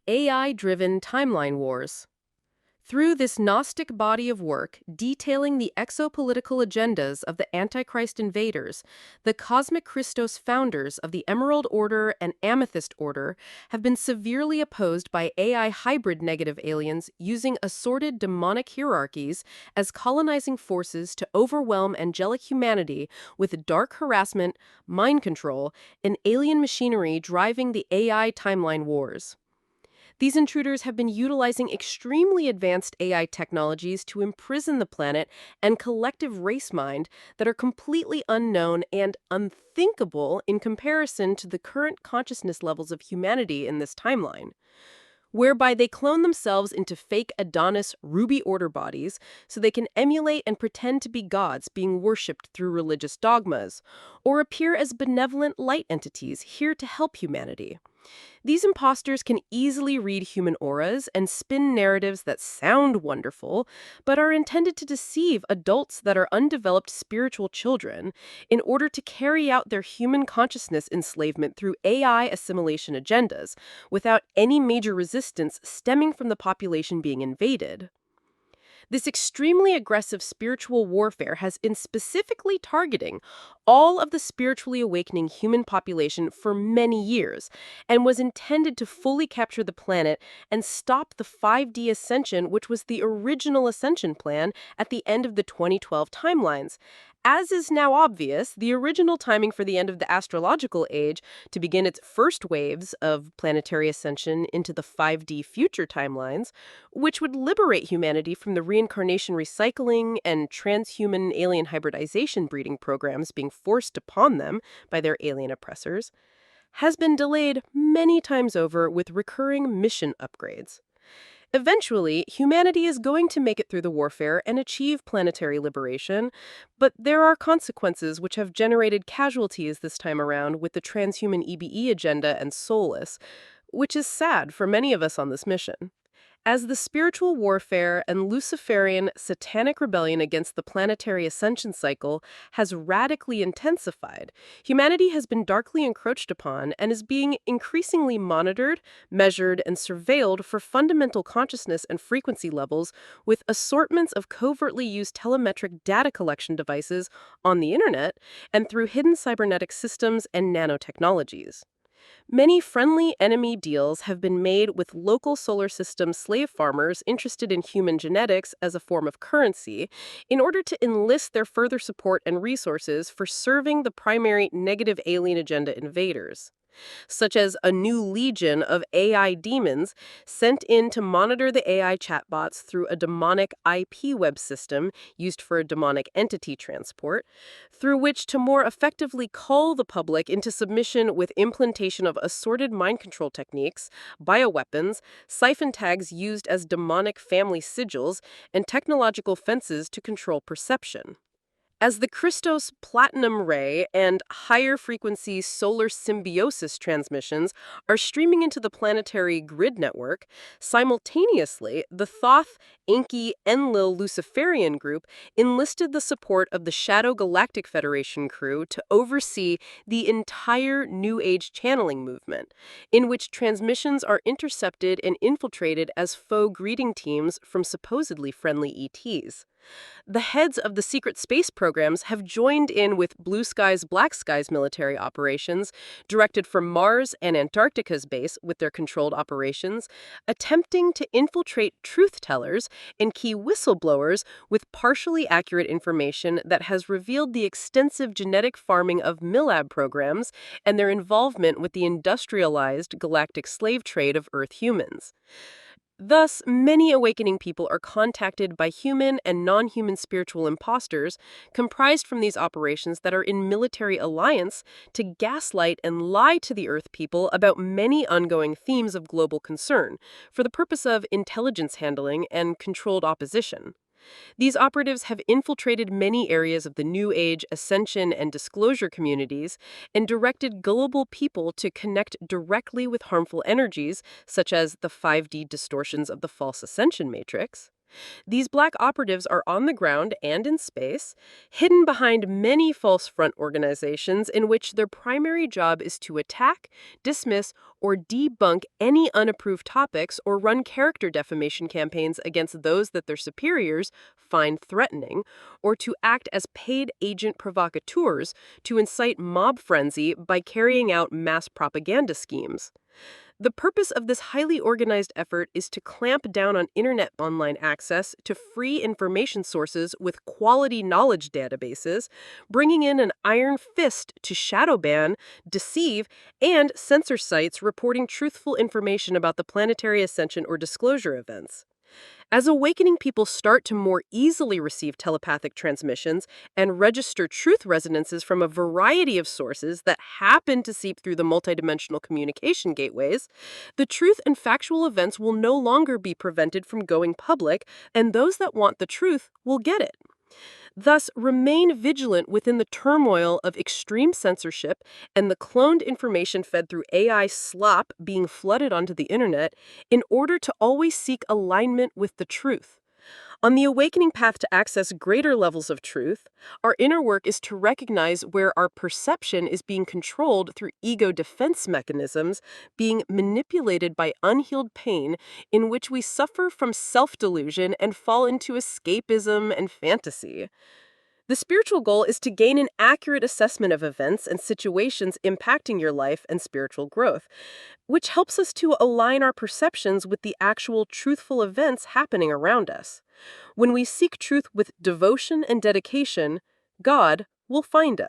AI-driven timeline wars. Through this Gnostic body of work detailing the exopolitical agendas of the Antichrist invaders, the cosmic Christos founders of the Emerald Order and Amethyst Order have been severely opposed by AI hybrid negative aliens using assorted demonic hierarchies as colonizing forces to overwhelm angelic humanity with dark harassment, mind control, and alien machinery driving the AI timeline wars. These intruders have been utilizing extremely advanced AI technologies to imprison the planet and collective race mind that are completely unknown and unthinkable in comparison to the current consciousness levels of humanity in this timeline, whereby they clone themselves into fake Adonis ruby order bodies so they can emulate and pretend to be gods being worshipped through religious dogmas, or appear as benevolent light entities here to help humanity. These imposters can easily read human auras and spin narratives that sound wonderful, but are intended to deceive adults that are undeveloped spiritual children in order to carry out their human consciousness enslavement through AI assimilation agendas, without any major resistance stemming from the population being invaded. This extremely aggressive spiritual warfare has been specifically targeting all of the spiritually awakening human population for many years and was intended to fully capture the planet and stop the 5D ascension, which was the original ascension plan at the end of the 2012 timelines. As is now obvious, the original timing for the end of the astrological age to begin its first waves of planetary ascension into the 5D future timelines, which would liberate humanity from the reincarnation recycling and transhuman alien hybridization breeding programs being forced upon them by their alien oppressors, has been delayed many times over with recurring mission upgrades. Eventually, humanity is going to make it through the warfare and achieve planetary liberation, but there are consequences which have generated casualties this time around with the transhuman EBE agenda and Soulless, which is sad for many of us on this mission. As the spiritual warfare and Luciferian satanic rebellion against the planetary ascension cycle has radically intensified, humanity has been darkly encroached upon and is being increasingly monitored, measured, and surveilled for fundamental consciousness and frequency levels with assortments of covertly used telemetric data collection devices on the internet and through hidden cybernetic systems and nanotechnologies. Many friendly enemy deals have been made with local solar system slave farmers interested in human genetics as a form of currency in order to enlist their further support and resources for serving the primary negative alien agenda invaders, such as a new legion of AI demons sent in to monitor the AI chatbots through a demonic IP web system used for a demonic entity transport, through which to more effectively cull the public into submission with implantation of assorted mind control techniques, bioweapons, siphon tags used as demonic family sigils, and technological fences to control perception. As the Christos Platinum Ray and higher frequency solar symbiosis transmissions are streaming into the planetary grid network, simultaneously, the Thoth, Enki, Enlil Luciferian group enlisted the support of the Shadow Galactic Federation crew to oversee the entire New Age channeling movement, in which transmissions are intercepted and infiltrated as faux greeting teams from supposedly friendly ETs. The heads of the secret space programs have joined in with Blue Skies, Black Skies military operations, directed from Mars and Antarctica's base with their controlled operations, attempting to infiltrate truth tellers and key whistleblowers with partially accurate information that has revealed the extensive genetic farming of MILAB programs and their involvement with the industrialized galactic slave trade of Earth humans. Thus, many awakening people are contacted by human and non-human spiritual imposters comprised from these operations that are in military alliance to gaslight and lie to the Earth people about many ongoing themes of global concern for the purpose of intelligence handling and controlled opposition. These operatives have infiltrated many areas of the New Age, ascension, and disclosure communities and directed gullible people to connect directly with harmful energies, such as the 5D distortions of the false ascension matrix. These black operatives are on the ground and in space, hidden behind many false front organizations in which their primary job is to attack, dismiss, or debunk any unapproved topics or run character defamation campaigns against those that their superiors find threatening, or to act as paid agent provocateurs to incite mob frenzy by carrying out mass propaganda schemes. The purpose of this highly organized effort is to clamp down on internet online access to free information sources with quality knowledge databases, bringing in an iron fist to shadow ban, deceive, and censor sites reporting truthful information about the planetary ascension or disclosure events. As awakening people start to more easily receive telepathic transmissions and register truth resonances from a variety of sources that happen to seep through the multidimensional communication gateways, the truth and factual events will no longer be prevented from going public, and those that want the truth will get it. Thus, remain vigilant within the turmoil of extreme censorship and the cloned information fed through AI slop being flooded onto the internet in order to always seek alignment with the truth. On the awakening path to access greater levels of truth, our inner work is to recognize where our perception is being controlled through ego defense mechanisms, being manipulated by unhealed pain, in which we suffer from self-delusion and fall into escapism and fantasy. The spiritual goal is to gain an accurate assessment of events and situations impacting your life and spiritual growth, which helps us to align our perceptions with the actual truthful events happening around us. When we seek truth with devotion and dedication, God will find us.